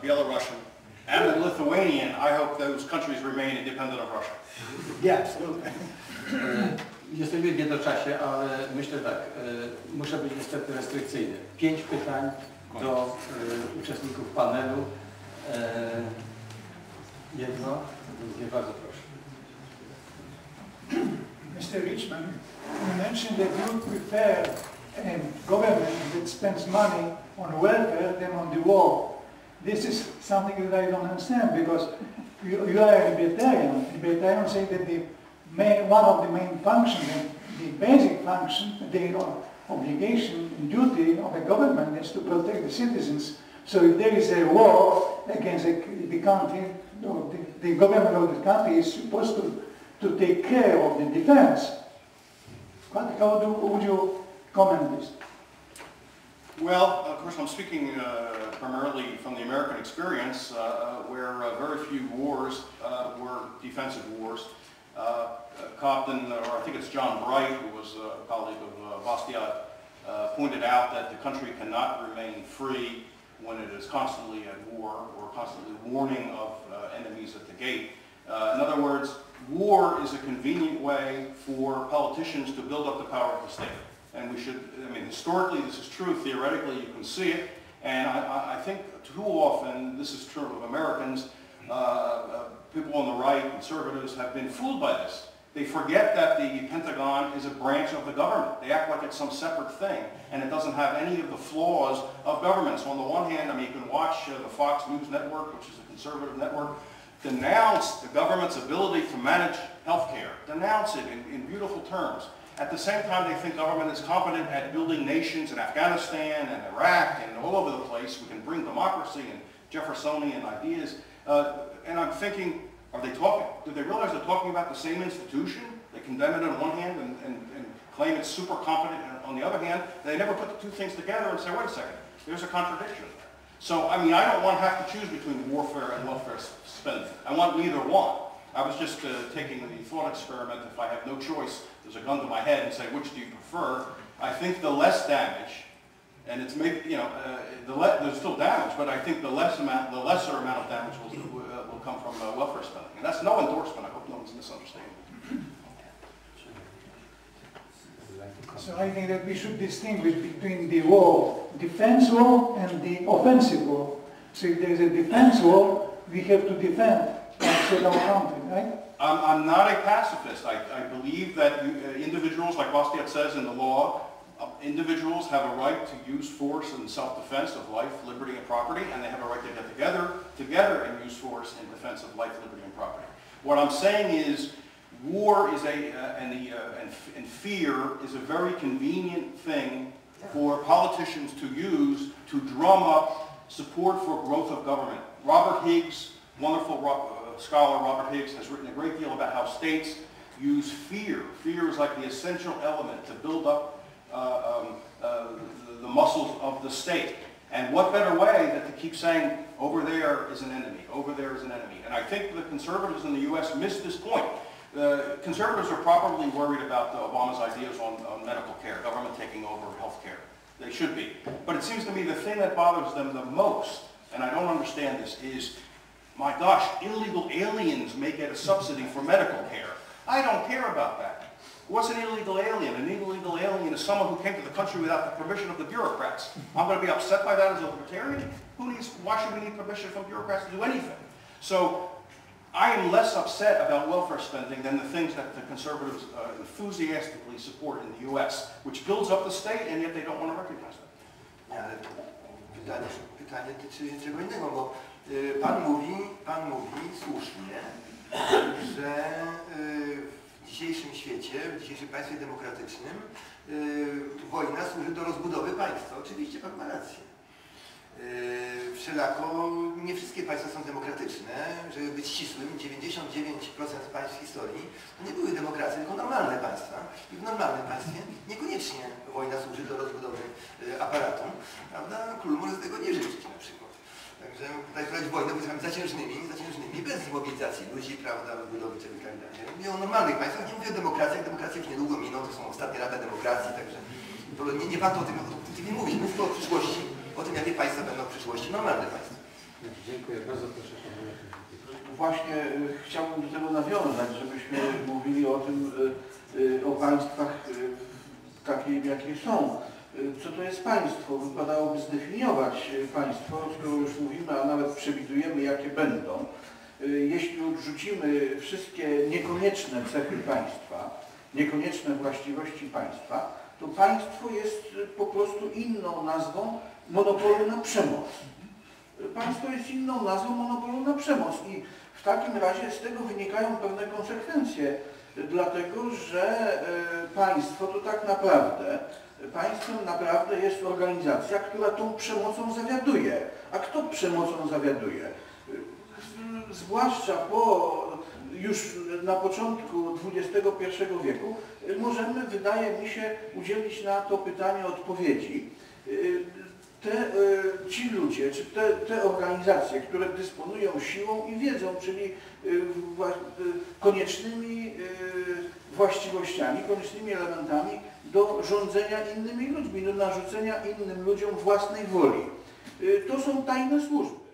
Belarusian, and a Lithuanian, I hope those countries remain independent of Russia. Yeah, absolutely. Jestem w niedoczasie, ale myślę tak, muszę być niestety restrykcyjny. 5 pytań do uczestników panelu. Jedno, drugie, bardzo proszę. Mr. Richman, you mentioned that you prefer a government that spends money on welfare than on the war. This is something that I don't understand, because you are a libertarian. Libertarians say that one of the main functions, the basic function, the obligation and duty of a government is to protect the citizens. So if there is a war against the country, the government of the country is supposed to take care of the defense. How would you comment this? Well, of course, I'm speaking primarily from the American experience, where very few wars were defensive wars. Cobden, or I think it's John Bright, who was a colleague of Bastiat, pointed out that the country cannot remain free when it is constantly at war or constantly warning of enemies at the gate. In other words, war is a convenient way for politicians to build up the power of the state. And we should, I mean, historically this is true, theoretically you can see it, and I think too often, this is true of Americans, people on the right, conservatives, have been fooled by this. They forget that the Pentagon is a branch of the government. They act like it's some separate thing, and it doesn't have any of the flaws of government. So on the one hand, I mean, you can watch the Fox News network, which is a conservative network, denounce the government's ability to manage healthcare, denounce it in beautiful terms. At the same time, they think government is competent at building nations in Afghanistan and Iraq and all over the place. We can bring democracy and Jeffersonian ideas. And I'm thinking, are they talking? Do they realize they're talking about the same institution? They condemn it on one hand and claim it's super competent on the other hand. They never put the two things together and say, wait a second, there's a contradiction there. So, I mean, I don't want to have to choose between warfare and welfare spending. I want neither one. I was just taking the thought experiment, if I have no choice, there's a gun to my head and say, which do you prefer? I think the less damage, and it's maybe, you know, there's still damage, but I think the lesser amount of damage will come from welfare spending. And that's no endorsement. I hope no one's misunderstanding. So I think that we should distinguish between the war, defense war, and the offensive war. So if there is a defense war, we have to defend our country, right? I'm not a pacifist. I believe that individuals, like Bastiat says in the law, individuals have a right to use force in self-defense of life, liberty, and property, and they have a right to get together and use force in defense of life, liberty, and property. What I'm saying is, war is and fear is a very convenient thing for politicians to use to drum up support for growth of government. Robert Higgs, wonderful scholar Robert Higgs, has written a great deal about how states use fear. Fear is like the essential element to build up the muscles of the state. And what better way than to keep saying, over there is an enemy, over there is an enemy. And I think the conservatives in the U.S. missed this point. The conservatives are probably worried about Obama's ideas on medical care, government taking over health care. They should be. But it seems to me the thing that bothers them the most, and I don't understand this, is, my gosh, illegal aliens may get a subsidy for medical care. I don't care about that. What's an illegal alien? An illegal alien is someone who came to the country without the permission of the bureaucrats. I'm going to be upset by that as a libertarian? Why should we need permission from bureaucrats to do anything? So I am less upset about welfare spending than the things that the conservatives enthusiastically support in the U.S., which builds up the state, and yet they don't want to recognize that. Ale pytanie dotyczy czego innego, bo pan mówi słusznie, że w dzisiejszym świecie, w dzisiejszym państwie demokratycznym wojna służy do rozbudowy państwa. Oczywiście pan ma rację. Wszelako nie wszystkie państwa są demokratyczne. Żeby być ścisłym, 99% państw w historii to nie były demokracje, tylko normalne państwa. I w normalnym państwie niekoniecznie wojna służy do rozbudowy aparatu. Prawda? Król może z tego nie życzyć na przykład. Także tutaj prowadzić wojnę powiedzmy zaciężnymi, bez mobilizacji ludzi, prawda, budowy czegoś tak dalej. Mówię o normalnych państwach, nie mówię o demokracjach. Demokracje już niedługo miną, to są ostatnie lata demokracji, także nie warto o tym mówić. Mówmy o przyszłości. O tym, jakie państwa będą w przyszłości, normalne państwa. Dziękuję bardzo, proszę Pana. Właśnie chciałbym do tego nawiązać, żebyśmy mówili o tym, o państwach takim, jakie są. Co to jest państwo? Wypadałoby zdefiniować państwo, skoro już mówimy, a nawet przewidujemy, jakie będą. Jeśli odrzucimy wszystkie niekonieczne cechy państwa, niekonieczne właściwości państwa, to państwo jest po prostu inną nazwą monopolu na przemoc. Państwo jest inną nazwą monopolu na przemoc i w takim razie z tego wynikają pewne konsekwencje, dlatego że państwo to tak naprawdę, państwem naprawdę jest organizacja, która tą przemocą zawiaduje. A kto przemocą zawiaduje? Zwłaszcza już na początku XXI wieku możemy, wydaje mi się, udzielić na to pytanie odpowiedzi. Ci ludzie, czy te organizacje, które dysponują siłą i wiedzą, czyli koniecznymi właściwościami, koniecznymi elementami do rządzenia innymi ludźmi, do narzucenia innym ludziom własnej woli. To są tajne służby.